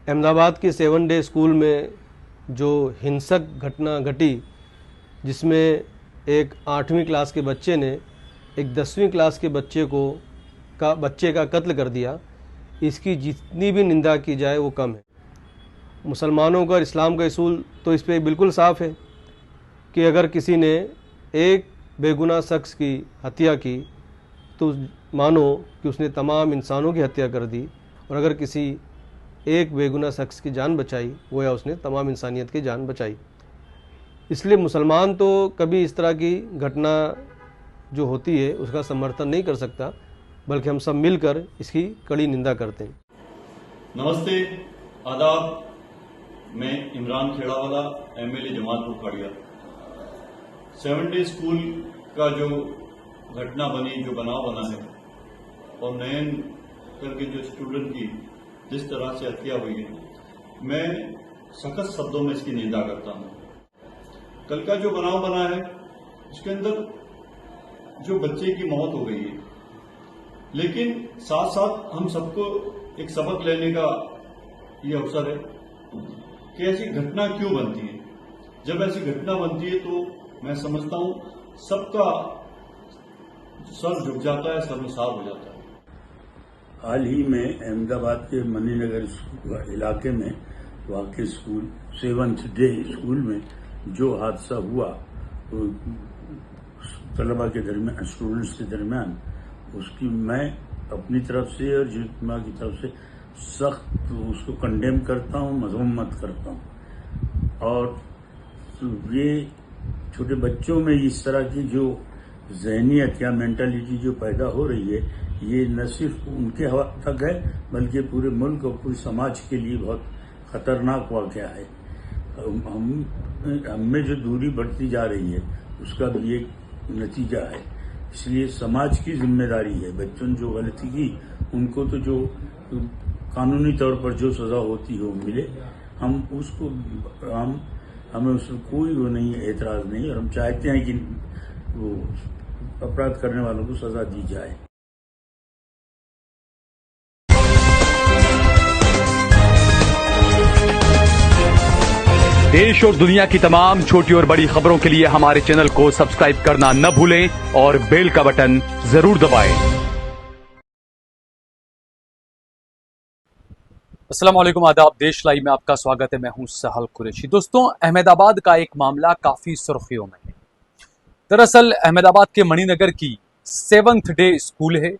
अहमदाबाद के 7 day school में जो हिंसक घटना घटी, जिसमें एक 8वीं क्लास के बच्चे ने एक 10वीं क्लास के बच्चे का कत्ल कर दिया, इसकी जितनी भी निंदा की जाए वो कम है। मुसलमानों का और इस्लाम का असूल तो इस पे बिल्कुल साफ़ है कि अगर किसी ने एक बेगुनाह शख्स की हत्या की तो मानो कि उसने तमाम इंसानों की हत्या कर दी, और अगर किसी एक बेगुनाह शख्स की जान बचाई गोया उसने तमाम इंसानियत की जान बचाई। इसलिए मुसलमान तो कभी इस तरह की घटना जो होती है उसका समर्थन नहीं कर सकता, बल्कि हम सब मिलकर इसकी कड़ी निंदा करते हैं। नमस्ते, आदाब। मैं Imran Khedawala, MLA Jamalpur Khadia. 7 day school का जो घटना बनी, जो बनाव बना है, और नयन करके जो स्टूडेंट की जिस तरह से हत्या हुई है, मैं सख्त शब्दों में इसकी निंदा करता हूं। कल का जो बनाव बना है उसके अंदर जो बच्चे की मौत हो गई है, लेकिन साथ साथ हम सबको एक सबक लेने का ये अवसर है कि ऐसी घटना क्यों बनती है। जब ऐसी घटना बनती है तो मैं समझता हूं सबका सर झुक जाता है, शर्मसार हो जाता है। हाल ही में अहमदाबाद के मणिनगर इलाके में वाक़ स्कूल 7th डे स्कूल में जो हादसा हुआ तलबा के दरमियान, स्टूडेंट्स के दरमियान, उसकी मैं अपनी तरफ से और जितना की तरफ से सख्त उसको कंडेम करता हूँ, मजम्मत करता हूँ। और ये छोटे बच्चों में इस तरह की जो जहनियत या मेंटालिटी जो पैदा हो रही है, ये न सिर्फ उनके हवा तक है बल्कि पूरे मुल्क और पूरे समाज के लिए बहुत खतरनाक वाक़या है। हम में जो दूरी बढ़ती जा रही है उसका भी एक नतीजा है। इसलिए समाज की जिम्मेदारी है, बच्चों ने जो गलती की उनको तो जो कानूनी तौर पर जो सजा होती है वो मिले। हमें उसमें कोई वो नहीं, एतराज़ नहीं, और हम चाहते हैं कि वो अपराध करने वालों को सजा दी जाए। देश और दुनिया की तमाम छोटी और बड़ी खबरों के लिए हमारे चैनल को सब्सक्राइब करना न भूलें और बेल का बटन जरूर दबाएं। अस्सलाम वालेकुम, आदाब। देश लाइव में आपका स्वागत है। मैं हूं सहल कुरैशी। दोस्तों, अहमदाबाद का एक मामला काफी सुर्खियों में है। दरअसल अहमदाबाद के मणिनगर की 7th डे स्कूल है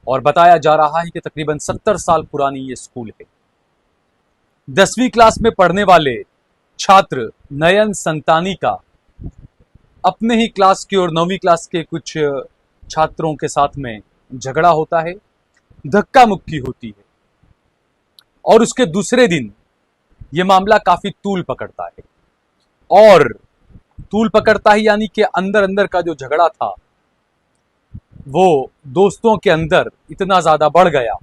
और बताया जा रहा है कि तकरीबन 70 साल पुरानी ये स्कूल है। 10वीं क्लास में पढ़ने वाले छात्र नयन संतानी का अपने ही क्लास के और 9वीं क्लास के कुछ छात्रों के साथ में झगड़ा होता है, धक्का मुक्की होती है, और उसके दूसरे दिन यह मामला काफी तूल पकड़ता है। और तूल पकड़ता ही यानी कि अंदर अंदर का जो झगड़ा था वो दोस्तों के अंदर इतना ज्यादा बढ़ गया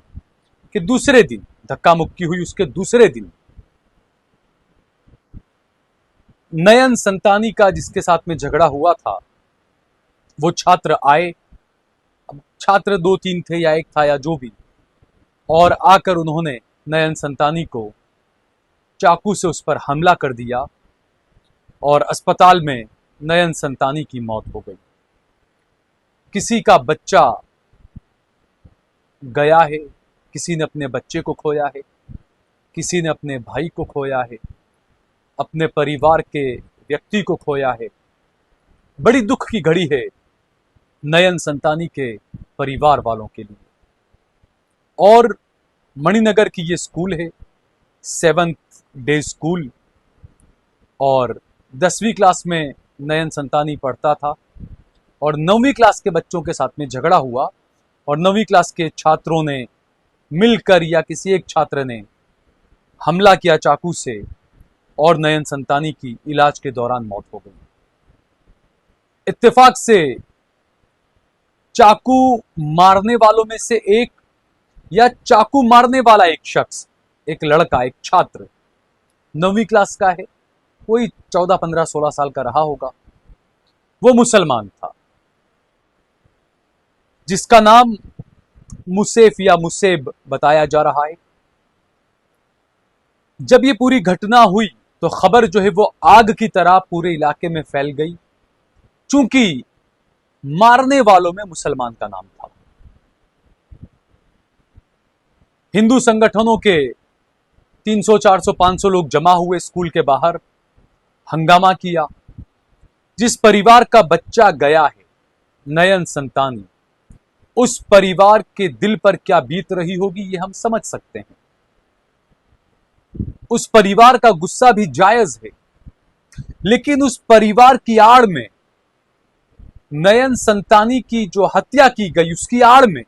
कि दूसरे दिन धक्का मुक्की हुई। उसके दूसरे दिन नयन संतानी का जिसके साथ में झगड़ा हुआ था वो छात्र आए। अब छात्र 2-3 थे या एक था या जो भी, और आकर उन्होंने नयन संतानी को चाकू से उस पर हमला कर दिया और अस्पताल में नयन संतानी की मौत हो गई। किसी का बच्चा गया है, किसी ने अपने बच्चे को खोया है, किसी ने अपने भाई को खोया है, अपने परिवार के व्यक्ति को खोया है। बड़ी दुख की घड़ी है नयन संतानी के परिवार वालों के लिए। और मणिनगर की ये स्कूल है, 7th डे स्कूल, और 10वीं क्लास में नयन संतानी पढ़ता था और 9वीं क्लास के बच्चों के साथ में झगड़ा हुआ और 9वीं क्लास के छात्रों ने मिलकर या किसी एक छात्र ने हमला किया चाकू से और नयन संतानी की इलाज के दौरान मौत हो गई। इत्तेफाक से चाकू मारने वालों में से एक, या चाकू मारने वाला एक शख्स, एक लड़का, एक छात्र 9वीं क्लास का है, कोई 14, 15, 16 साल का रहा होगा। वो मुसलमान था जिसका नाम मुसेफ या मुसेब बताया जा रहा है। जब ये पूरी घटना हुई तो खबर जो है वो आग की तरह पूरे इलाके में फैल गई, चूंकि मारने वालों में मुसलमान का नाम था। हिंदू संगठनों के 300, 400, 500 लोग जमा हुए स्कूल के बाहर, हंगामा किया। जिस परिवार का बच्चा गया है, नयन संतानी, उस परिवार के दिल पर क्या बीत रही होगी ये हम समझ सकते हैं। उस परिवार का गुस्सा भी जायज है, लेकिन उस परिवार की आड़ में नयन संतानी की जो हत्या की गई, उसकी आड़ में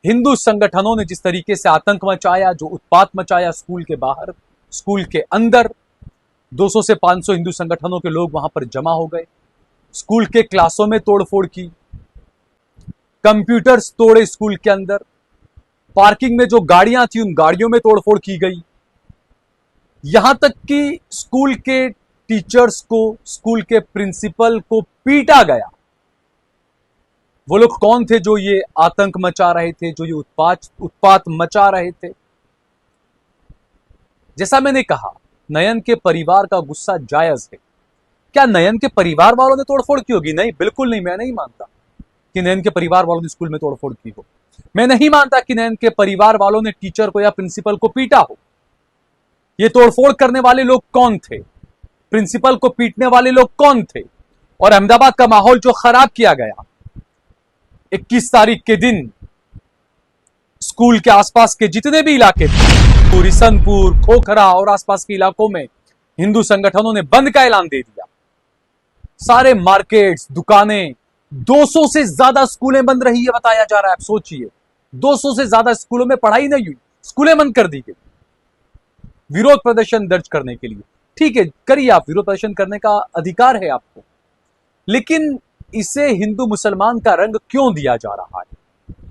हिंदू संगठनों ने जिस तरीके से आतंक मचाया, जो उत्पात मचाया स्कूल के बाहर, स्कूल के अंदर 200 से 500 हिंदू संगठनों के लोग वहां पर जमा हो गए, स्कूल के क्लासों में तोड़फोड़ की, कंप्यूटर्स तोड़े स्कूल के अंदर, पार्किंग में जो गाड़ियां थी उन गाड़ियों में तोड़फोड़ की गई, यहां तक कि स्कूल के टीचर्स को, स्कूल के प्रिंसिपल को पीटा गया। वो लोग कौन थे जो ये आतंक मचा रहे थे, जो ये उत्पात मचा रहे थे? जैसा मैंने कहा, नयन के परिवार का गुस्सा जायज है। क्या नयन के परिवार वालों ने तोड़फोड़ की होगी? नहीं, बिल्कुल नहीं। मैं नहीं मानता कि नयन के परिवार वालों ने स्कूल में तोड़फोड़ की हो। मैं नहीं मानता कि नयन के परिवार वालों ने टीचर को या प्रिंसिपल को पीटा हो। ये तोड़फोड़ करने वाले लोग कौन थे? प्रिंसिपल को पीटने वाले लोग कौन थे? और अहमदाबाद का माहौल जो खराब किया गया 21 तारीख के दिन, स्कूल के आसपास के जितने भी इलाके थे, रिसनपुर, खोखरा और आसपास के इलाकों में हिंदू संगठनों ने बंद का ऐलान दे दिया। सारे मार्केट्स, दुकानें, 200 से ज्यादा स्कूलें बंद रही है बताया जा रहा है। आप सोचिए, 200 से ज्यादा स्कूलों में पढ़ाई नहीं हुई, स्कूलें बंद कर दी गई विरोध प्रदर्शन दर्ज करने के लिए। ठीक है, करिए, आप विरोध प्रदर्शन करने का अधिकार है आपको, लेकिन इसे हिंदू मुसलमान का रंग क्यों दिया जा रहा है?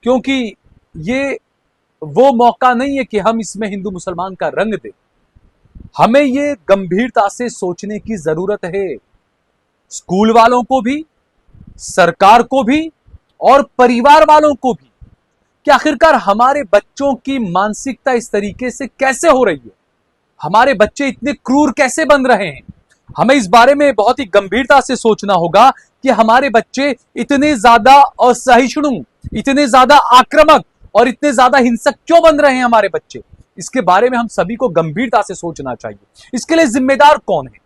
क्योंकि ये वो मौका नहीं है कि हम इसमें हिंदू मुसलमान का रंग दें। हमें ये गंभीरता से सोचने की जरूरत है, स्कूल वालों को भी, सरकार को भी और परिवार वालों को भी, कि आखिरकार हमारे बच्चों की मानसिकता इस तरीके से कैसे हो रही है, हमारे बच्चे इतने क्रूर कैसे बन रहे हैं। हमें इस बारे में बहुत ही गंभीरता से सोचना होगा कि हमारे बच्चे इतने ज्यादा असहिष्णु, इतने ज्यादा आक्रामक और इतने ज्यादा हिंसक क्यों बन रहे हैं हमारे बच्चे। इसके बारे में हम सभी को गंभीरता से सोचना चाहिए। इसके लिए जिम्मेदार कौन है?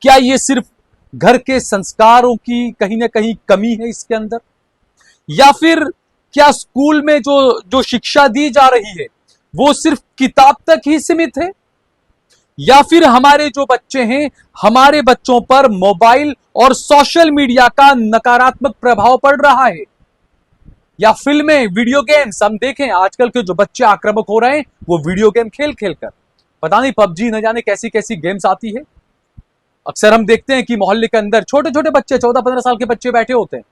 क्या ये सिर्फ घर के संस्कारों की कहीं ना कहीं कमी है इसके अंदर, या फिर क्या स्कूल में जो शिक्षा दी जा रही है वो सिर्फ किताब तक ही सीमित है, या फिर हमारे जो बच्चे हैं, हमारे बच्चों पर मोबाइल और सोशल मीडिया का नकारात्मक प्रभाव पड़ रहा है, या फिल्में, वीडियो गेम्स हम देखें, आजकल के जो बच्चे आक्रामक हो रहे हैं वो वीडियो गेम खेल खेल कर, पता नहीं पबजी न जाने कैसी कैसी गेम्स आती है। अक्सर हम देखते हैं कि मोहल्ले के अंदर छोटे छोटे बच्चे, 14-15 साल के बच्चे बैठे होते हैं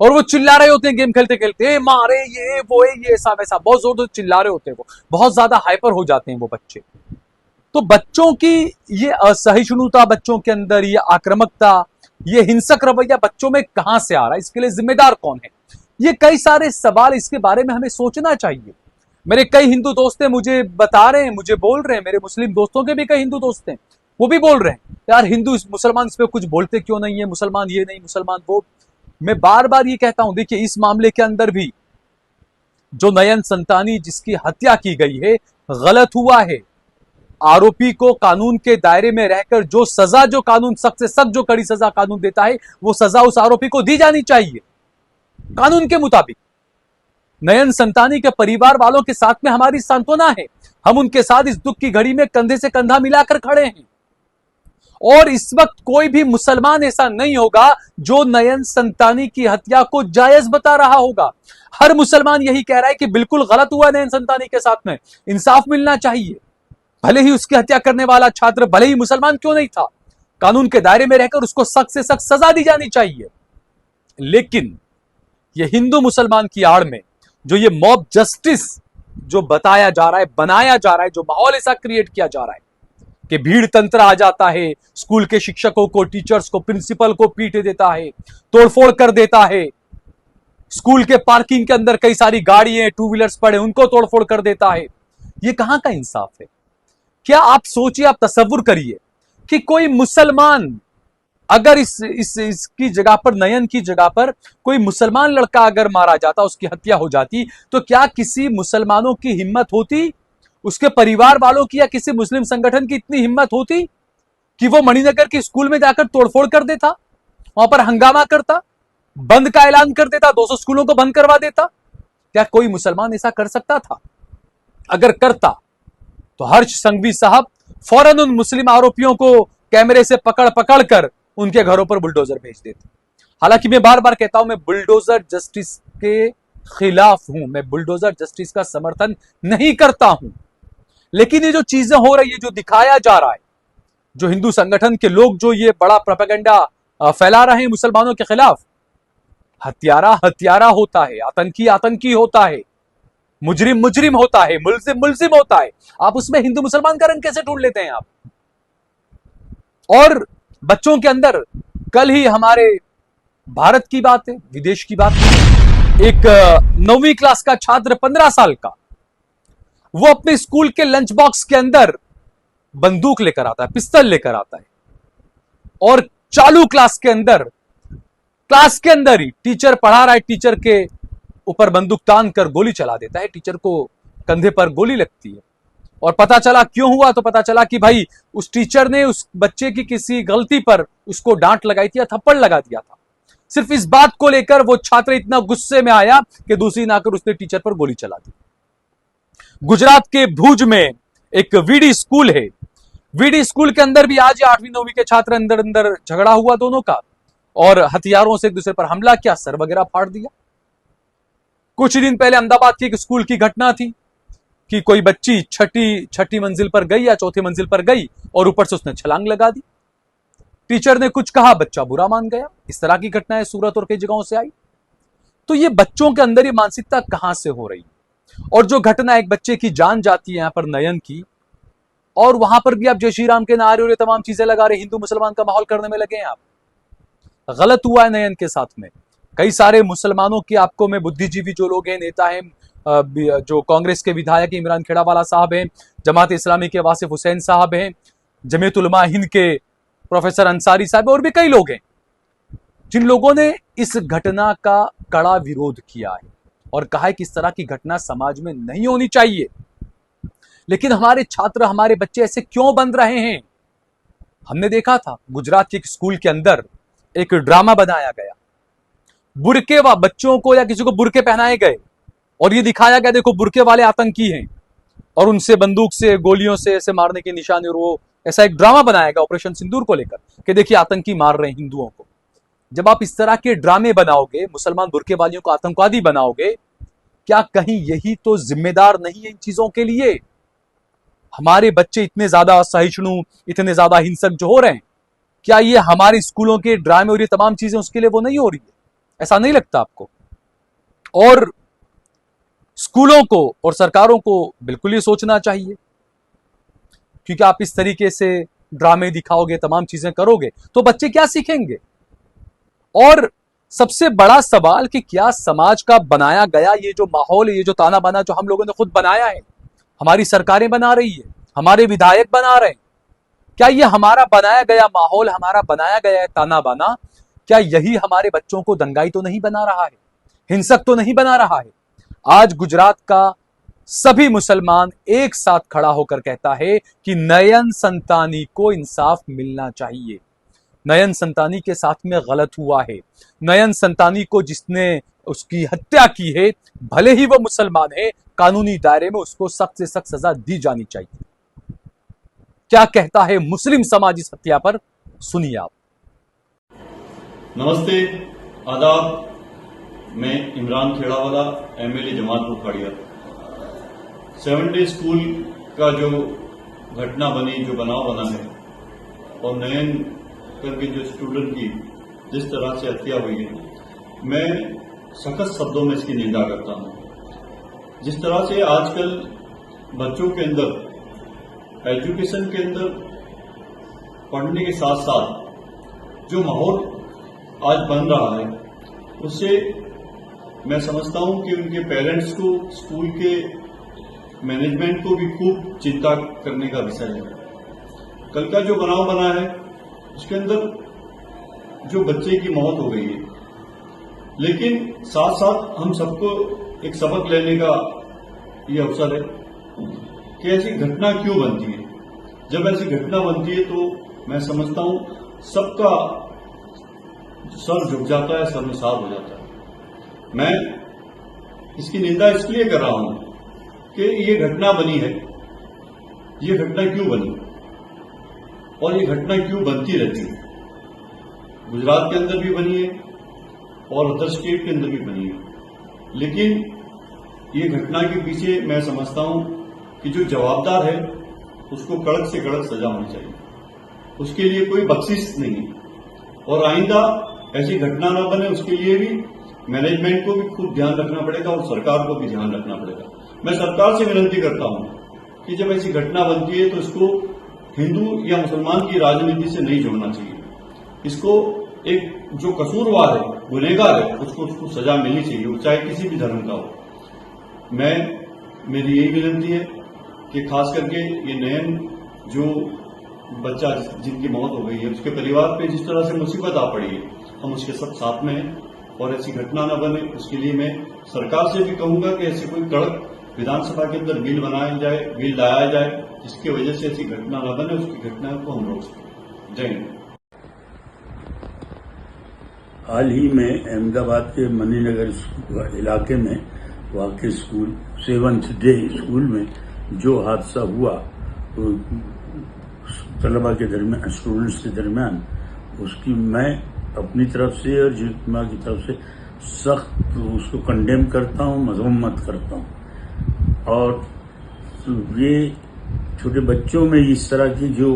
और वो चिल्ला रहे होते हैं गेम खेलते खेलते, मारे ये वो ये ऐसा वैसा, बहुत जोर से चिल्ला रहे होते हैं, वो बहुत ज्यादा हाइपर हो जाते हैं वो बच्चे। तो बच्चों की ये असहिष्णुता, बच्चों के अंदर ये आक्रामकता, ये हिंसक रवैया बच्चों में कहां से आ रहा है? इसके लिए जिम्मेदार कौन है? ये कई सारे सवाल, इसके बारे में हमें सोचना चाहिए। मेरे कई हिंदू दोस्त हैं, मुझे बता रहे हैं, मुझे बोल रहे हैं, मेरे मुस्लिम दोस्तों के भी कई हिंदू दोस्त हैं, वो भी बोल रहे हैं यार हिंदू मुसलमान इस पे कुछ बोलते क्यों नहीं है, मुसलमान ये नहीं, मुसलमान वो। मैं बार बार ये कहता हूं, देखिए इस मामले के अंदर भी जो नयन संतानी जिसकी हत्या की गई है, गलत हुआ है। आरोपी को कानून के दायरे में रहकर जो सजा, जो कानून सख्त से सख्त, जो कड़ी सजा कानून देता है, वो सजा उस आरोपी को दी जानी चाहिए कानून के मुताबिक। नयन संतानी के परिवार वालों के साथ में हमारी सांत्वना है, हम उनके साथ इस दुख की घड़ी में कंधे से कंधा मिलाकर खड़े हैं। और इस वक्त कोई भी मुसलमान ऐसा नहीं होगा जो नयन संतानी की हत्या को जायज बता रहा होगा। हर मुसलमान यही कह रहा है कि बिल्कुल गलत हुआ नयन संतानी के साथ में, इंसाफ मिलना चाहिए। भले ही उसकी हत्या करने वाला छात्र भले ही मुसलमान क्यों नहीं था, कानून के दायरे में रहकर उसको सख्त से सख्त सजा दी जानी चाहिए। लेकिन ये हिंदू मुसलमान की आड़ में जो ये मॉब जस्टिस जो बताया जा रहा है, बनाया जा रहा है, जो माहौल ऐसा क्रिएट किया जा रहा है कि भीड़ तंत्र आ जाता है, स्कूल के शिक्षकों को, टीचर्स को, प्रिंसिपल को पीट देता है, तोड़फोड़ कर देता है, स्कूल के पार्किंग के अंदर कई सारी गाड़ियां, टू व्हीलर्स पड़े उनको तोड़फोड़ कर देता है, ये कहां का इंसाफ है? क्या आप सोचिए, आप तसव्वुर करिए कि कोई मुसलमान अगर इसकी जगह पर, नयन की जगह पर कोई मुसलमान लड़का अगर मारा जाता, उसकी हत्या हो जाती, तो क्या किसी मुसलमानों की हिम्मत होती, उसके परिवार वालों की या किसी मुस्लिम संगठन की इतनी हिम्मत होती कि वो मणिनगर के स्कूल में जाकर तोड़फोड़ कर देता, वहां पर हंगामा करता, बंद का ऐलान कर देता, 200 स्कूलों को बंद करवा देता? क्या कोई मुसलमान ऐसा कर सकता था? अगर करता तो हर्ष संघवी साहब फौरन उन मुस्लिम आरोपियों को कैमरे से पकड़ पकड़ कर उनके घरों पर बुलडोजर भेज देते। हालांकि मैं बार बार कहता हूं, मैं बुलडोजर जस्टिस के खिलाफ हूं, मैं बुलडोजर जस्टिस का समर्थन नहीं करता हूं, लेकिन ये जो चीजें हो रही है, जो दिखाया जा रहा है, जो हिंदू संगठन के लोग जो ये बड़ा प्रोपेगेंडा फैला रहे हैं मुसलमानों के खिलाफ, हत्यारा हत्यारा होता है, आतंकी आतंकी होता है, मुजरिम मुजरिम होता है, मुल्जिम मुल्जिम होता है। आप उसमें हिंदू मुसलमान का रंग कैसे ढूंढ लेते हैं आप? और बच्चों के अंदर, कल ही हमारे भारत की बात है, विदेश की बात है, एक 9वीं क्लास का छात्र 15 साल का, वो अपने स्कूल के लंच बॉक्स के अंदर बंदूक लेकर आता है, पिस्तौल लेकर आता है, और चालू क्लास के अंदर ही टीचर पढ़ा रहा है, टीचर के ऊपर बंदूक तान कर गोली चला देता है, टीचर को कंधे पर गोली लगती है। और पता चला क्यों हुआ, तो पता चला कि भाई उस टीचर ने उस बच्चे की किसी गलती पर उसको डांट लगाई थी या थप्पड़ लगा दिया था। सिर्फ इस बात को लेकर वो छात्र इतना गुस्से में आया कि दूसरी ना आकर उसने टीचर पर गोली चला दी। गुजरात के भुज में एक वीडी स्कूल है, वीडी स्कूल के अंदर भी आज 8वीं 9वीं के छात्र अंदर अंदर झगड़ा हुआ दोनों का, और हथियारों से एक दूसरे पर हमला किया, सर वगैरह फाड़ दिया। कुछ दिन पहले अहमदाबाद की एक स्कूल की घटना थी कि कोई बच्ची छठी मंजिल पर गई या चौथी मंजिल पर गई और ऊपर से उसने छलांग लगा दी, टीचर ने कुछ कहा, बच्चा बुरा मान गया। इस तरह की घटनाएं सूरत और कई जगहों से आई। तो ये बच्चों के अंदर ये मानसिकता कहां से हो रही है? और जो घटना एक बच्चे की जान जाती है यहां पर नयन की, और वहां पर भी आप जय श्री राम के नारे और ये तमाम चीजें लगा रहे, हिंदू मुसलमान का माहौल करने में लगे हैं आप। गलत हुआ है नयन के साथ में। कई सारे मुसलमानों के, आपको में बुद्धिजीवी जो लोग हैं, नेता हैं, जो कांग्रेस के विधायक इमरान खेड़ावाला साहब हैं, जमात इस्लामी के वासिफ हुसैन साहब हैं, जमीयत उलमा हिंद के प्रोफेसर अंसारी साहब, और भी कई लोग हैं जिन लोगों ने इस घटना का कड़ा विरोध किया है और कहा है कि इस तरह की घटना समाज में नहीं होनी चाहिए। लेकिन हमारे छात्र, हमारे बच्चे ऐसे क्यों बन रहे हैं? हमने देखा था गुजरात के एक स्कूल के अंदर एक ड्रामा बनाया गया, बुरके व बच्चों को या किसी को बुरके पहनाए गए और ये दिखाया गया, देखो बुरके वाले आतंकी हैं, और उनसे बंदूक से, गोलियों से ऐसे मारने की निशानी, और वो ऐसा एक ड्रामा बनाया गया ऑपरेशन सिंदूर को लेकर कि देखिए आतंकी मार रहे हैं हिंदुओं को। जब आप इस तरह के ड्रामे बनाओगे, मुसलमान बुरके वालियों को आतंकवादी बनाओगे, क्या कहीं यही तो जिम्मेदार नहीं है इन चीजों के लिए? हमारे बच्चे इतने ज्यादा असहिष्णु, इतने ज्यादा हिंसक जो हो रहे हैं, क्या ये हमारे स्कूलों के ड्रामे और ये तमाम चीजें उसके लिए वो नहीं हो रही है? ऐसा नहीं लगता आपको? और स्कूलों को और सरकारों को बिल्कुल ये सोचना चाहिए, क्योंकि आप इस तरीके से ड्रामे दिखाओगे, तमाम चीजें करोगे, तो बच्चे क्या सीखेंगे? और सबसे बड़ा सवाल कि क्या समाज का बनाया गया ये जो माहौल है, ये जो ताना बाना जो हम लोगों ने खुद बनाया है, हमारी सरकारें बना रही है, हमारे विधायक बना रहे हैं, क्या ये हमारा बनाया गया माहौल, हमारा बनाया गया ताना बाना, क्या यही हमारे बच्चों को दंगाई तो नहीं बना रहा है, हिंसक तो नहीं बना रहा है? आज गुजरात का सभी मुसलमान एक साथ खड़ा होकर कहता है कि नयन संतानी को इंसाफ मिलना चाहिए। नयन संतानी के साथ में गलत हुआ है। नयन संतानी को जिसने उसकी हत्या की है, भले ही वो मुसलमान है, कानूनी दायरे में उसको सख्त से सख्त सजा दी जानी चाहिए। क्या कहता है मुस्लिम समाज इस हत्या पर? सुनिए आप। नमस्ते, आदाब। मैं Imran Khedawala, MLA Jamalpur Khadia. 7 day school का जो घटना बनी, जो बनाव बना है, और नयन करके जो स्टूडेंट की जिस तरह से हत्या हुई है, मैं सख्त शब्दों में इसकी निंदा करता हूं। जिस तरह से आजकल बच्चों के अंदर, एजुकेशन के अंदर पढ़ने के साथ साथ जो माहौल आज बन रहा है, उससे मैं समझता हूं कि उनके पेरेंट्स को, स्कूल के मैनेजमेंट को भी खूब चिंता करने का विषय है। कल का जो बनाव बना है उसके अंदर जो बच्चे की मौत हो गई है, लेकिन साथ साथ हम सबको एक सबक लेने का ये अवसर है कि ऐसी घटना क्यों बनती है। जब ऐसी घटना बनती है तो मैं समझता हूं सबका सर झुक जाता है, शर्मसार हो जाता है। मैं इसकी निंदा इसलिए कर रहा हूं कि ये घटना बनी है, ये घटना क्यों बनी और ये घटना क्यों बनती रहती है। गुजरात के अंदर भी बनी है और अदर स्टेट के अंदर भी बनी है, लेकिन ये घटना के पीछे मैं समझता हूं कि जो जवाबदार है उसको कड़क से कड़क सजा होनी चाहिए, उसके लिए कोई बख्शिश नहीं है। और आइंदा ऐसी घटना ना बने उसके लिए भी मैनेजमेंट को भी खूब ध्यान रखना पड़ेगा और सरकार को भी ध्यान रखना पड़ेगा। मैं सरकार से विनती करता हूं कि जब ऐसी घटना बनती है तो इसको हिंदू या मुसलमान की राजनीति से नहीं जोड़ना चाहिए। इसको एक जो कसूरवार है, गुनहगार है, उसको सजा मिलनी चाहिए, वो चाहे किसी भी धर्म का हो। मेरी यही विनती है कि खास करके ये नयन जो बच्चा जिनकी मौत हो गई है उसके परिवार पे जिस तरह से मुसीबत आ पड़ी है, हम उसके सब साथ में हैं और ऐसी घटना न बने उसके लिए मैं सरकार से भी कहूंगा कि ऐसी कोई कड़क विधानसभा के अंदर बिल बनाया जाए, बिल लाया जाए जिसकी वजह से ऐसी घटना न बने, उसकी घटना को हम रोक सकें। जय हिंद। हाल ही में अहमदाबाद के मणिनगर इलाके में वाकई स्कूल 7th डे स्कूल में जो हादसा हुआ तो तलबा के दरमियान, स्टूडेंट्स के दरमियान, उसकी मैं अपनी तरफ से और जितना की तरफ से सख्त उसको कंडेम करता हूँ, मजम्मत करता हूँ। और ये छोटे बच्चों में इस तरह की जो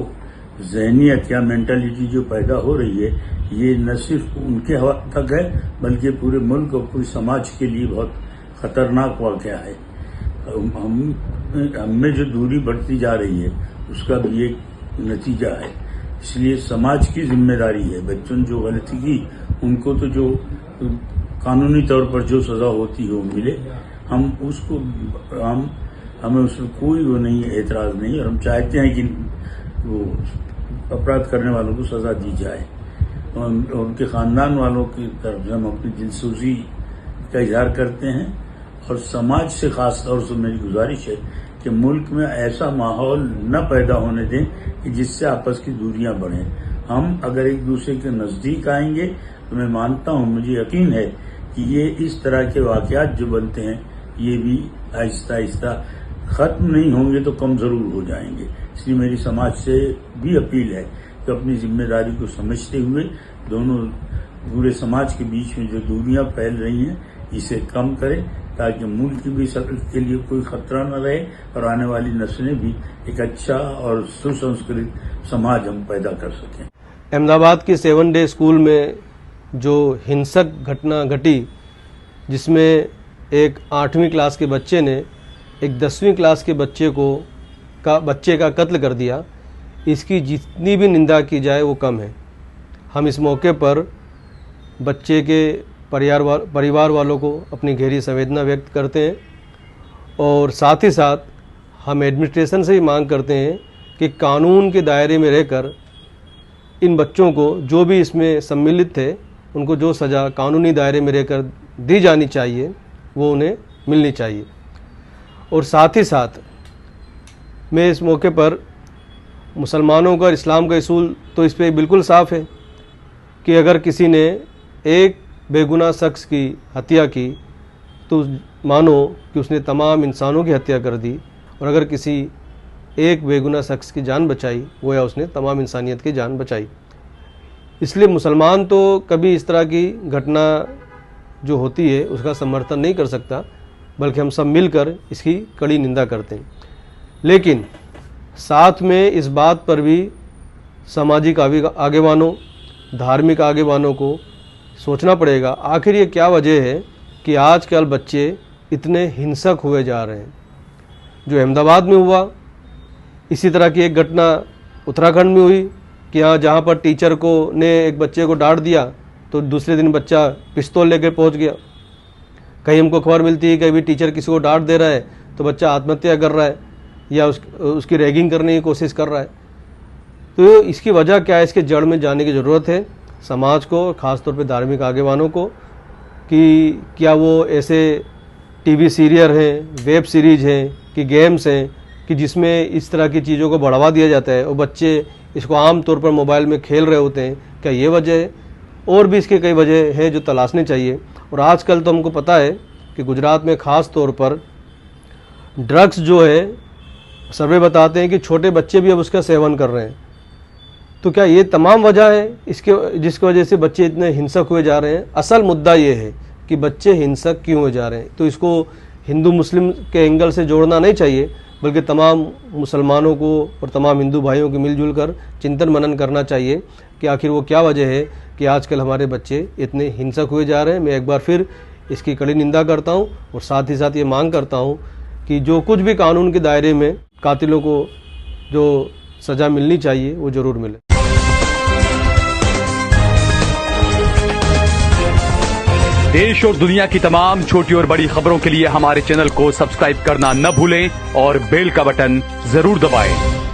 जहनियत या मेंटालिटी जो पैदा हो रही है, ये न सिर्फ उनके हवा तक है बल्कि पूरे मुल्क और पूरे समाज के लिए बहुत खतरनाक वाक़या है। हम में जो दूरी बढ़ती जा रही है उसका भी एक नतीजा है। इसलिए समाज की जिम्मेदारी है, बच्चों ने जो गलती की उनको तो जो कानूनी तौर पर जो सजा होती है वो मिले। हमें उसमें कोई वो नहीं, एतराज नहीं, और हम चाहते हैं कि वो अपराध करने वालों को सजा दी जाए। और उनके खानदान वालों की तरफ से हम अपनी दिलसोजी का इजहार करते हैं और समाज से खास तौर से मेरी गुजारिश है कि मुल्क में ऐसा माहौल न पैदा होने दें कि जिससे आपस की दूरियां बढ़ें। हम अगर एक दूसरे के नजदीक आएंगे तो मैं मानता हूं, मुझे यकीन है कि ये इस तरह के वाकयात जो बनते हैं ये भी आहिस्ता आहिस्ता खत्म नहीं होंगे तो कम जरूर हो जाएंगे। इसलिए मेरी समाज से भी अपील है कि अपनी जिम्मेदारी को समझते हुए दोनों पूरे समाज के बीच में जो दूरियां फैल रही हैं इसे कम करें ताकि मुल्क की भी के लिए कोई खतरा न रहे और आने वाली नस्लें भी एक अच्छा और सुसंस्कृत समाज हम पैदा कर सकें। अहमदाबाद की 7 डे स्कूल में जो हिंसक घटना घटी, जिसमें एक 8वीं क्लास के बच्चे ने एक 10वीं क्लास के बच्चे का कत्ल कर दिया, इसकी जितनी भी निंदा की जाए वो कम है। हम इस मौके पर बच्चे के परिवार वालों को अपनी गहरी संवेदना व्यक्त करते हैं और साथ ही साथ हम एडमिनिस्ट्रेशन से भी मांग करते हैं कि कानून के दायरे में रहकर इन बच्चों को, जो भी इसमें सम्मिलित थे, उनको जो सज़ा कानूनी दायरे में रहकर दी जानी चाहिए वो उन्हें मिलनी चाहिए। और साथ ही साथ मैं इस मौके पर मुसलमानों का और इस्लाम का असूल तो इस पर बिल्कुल साफ़ है कि अगर किसी ने एक बेगुनाह शख्स की हत्या की तो मानो कि उसने तमाम इंसानों की हत्या कर दी, और अगर किसी एक बेगुनाह शख्स की जान बचाई गोया उसने तमाम इंसानियत की जान बचाई। इसलिए मुसलमान तो कभी इस तरह की घटना जो होती है उसका समर्थन नहीं कर सकता, बल्कि हम सब मिलकर इसकी कड़ी निंदा करते हैं। लेकिन साथ में इस बात पर भी सामाजिक आगेवानों, धार्मिक आगेवानों को सोचना पड़ेगा, आखिर ये क्या वजह है कि आजकल बच्चे इतने हिंसक हुए जा रहे हैं। जो अहमदाबाद में हुआ, इसी तरह की एक घटना उत्तराखंड में हुई कि जहाँ पर टीचर ने एक बच्चे को डांट दिया तो दूसरे दिन बच्चा पिस्तौल लेकर पहुँच गया। कहीं हमको खबर मिलती है कि अभी टीचर किसी को डांट दे रहा है तो बच्चा आत्महत्या कर रहा है या उसकी रैगिंग करने की कोशिश कर रहा है। तो इसकी वजह क्या है, इसके जड़ में जाने की ज़रूरत है समाज को, ख़ासतौर पे धार्मिक आगेवानों को, कि क्या वो ऐसे टीवी सीरियल हैं, वेब सीरीज़ हैं कि गेम्स हैं कि जिसमें इस तरह की चीज़ों को बढ़ावा दिया जाता है और बच्चे इसको आम तौर पर मोबाइल में खेल रहे होते हैं। क्या ये वजह है? और भी इसके कई वजह हैं जो तलाशने चाहिए। और आजकल तो हमको पता है कि गुजरात में ख़ास तौर पर ड्रग्स जो है, सर्वे बताते हैं कि छोटे बच्चे भी अब उसका सेवन कर रहे हैं। तो क्या ये तमाम वजह है इसके जिसकी वजह से बच्चे इतने हिंसक हुए जा रहे हैं? असल मुद्दा ये है कि बच्चे हिंसक क्यों हो जा रहे हैं। तो इसको हिंदू मुस्लिम के एंगल से जोड़ना नहीं चाहिए, बल्कि तमाम मुसलमानों को और तमाम हिंदू भाइयों को मिलजुल कर चिंतन मनन करना चाहिए कि आखिर वो क्या वजह है कि आजकल हमारे बच्चे इतने हिंसक हुए जा रहे हैं। मैं एक बार फिर इसकी कड़ी निंदा करता हूँ और साथ ही साथ ये मांग करता हूँ कि जो कुछ भी कानून के दायरे में कातिलों को जो सज़ा मिलनी चाहिए वो ज़रूर मिले। देश और दुनिया की तमाम छोटी और बड़ी खबरों के लिए हमारे चैनल को सब्सक्राइब करना न भूलें और बेल का बटन जरूर दबाएं।